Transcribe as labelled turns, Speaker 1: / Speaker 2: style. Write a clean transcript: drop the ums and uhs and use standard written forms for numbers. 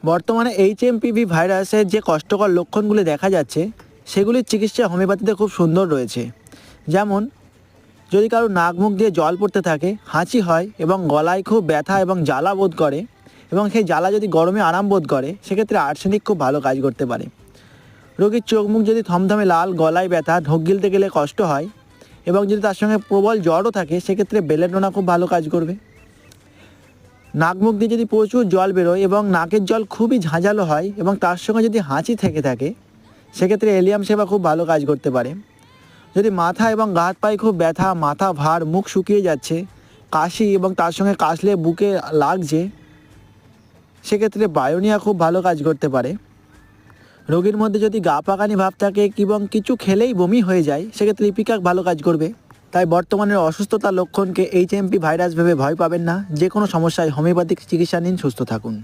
Speaker 1: বর্তমানে এইচএমপিভি ভাইরাসের যে কষ্টকর লক্ষণগুলি দেখা যাচ্ছে সেগুলির চিকিৎসা হোমিওপ্যাথিতে খুব সুন্দর রয়েছে। যেমন যদি কারো নাক মুখ দিয়ে জল পড়তে থাকে, হাঁচি হয় এবং গলায় খুব ব্যথা এবং জ্বালা বোধ করে এবং সেই জ্বালা যদি গরমে আরাম বোধ করে, সেক্ষেত্রে আর্সেনিক খুব ভালো কাজ করতে পারে। রোগীর চোখ মুখ যদি থমথমে লাল, গলায় ব্যথা, ঢোক গিলতে গেলে কষ্ট হয় এবং যদি তার সঙ্গে প্রবল জ্বরও থাকে, সেক্ষেত্রে বেলেডোনা খুব ভালো কাজ করবে। নাক মুখ দিয়ে যদি প্রচুর জল বেরোয় এবং নাকের জল খুবই ঝাঁঝালো হয় এবং তার সঙ্গে যদি হাঁচি থেকে থাকে, সেক্ষেত্রে এলিয়াম সেবা খুব ভালো কাজ করতে পারে। যদি মাথা এবং গা হাত পায়ে খুব ব্যথা, মাথা ভার, মুখ শুকিয়ে যাচ্ছে, কাশি এবং তার সঙ্গে কাশলে বুকে লাগছে, সেক্ষেত্রে বায়োনিয়া খুব ভালো কাজ করতে পারে। রোগীর মধ্যে যদি গা পাকানি ভাব থাকে এবং কিছু খেলেই বমি হয়ে যায়, সেক্ষেত্রে ইপিকাক ভালো কাজ করবে। তাই বর্তমানের অসুস্থতার লক্ষণকে এইচএমপি ভাইরাস ভেবে ভয় পাবেন না। যে কোনো সমস্যায় হোমিওপ্যাথিক চিকিৎসা নিন, সুস্থ থাকুন।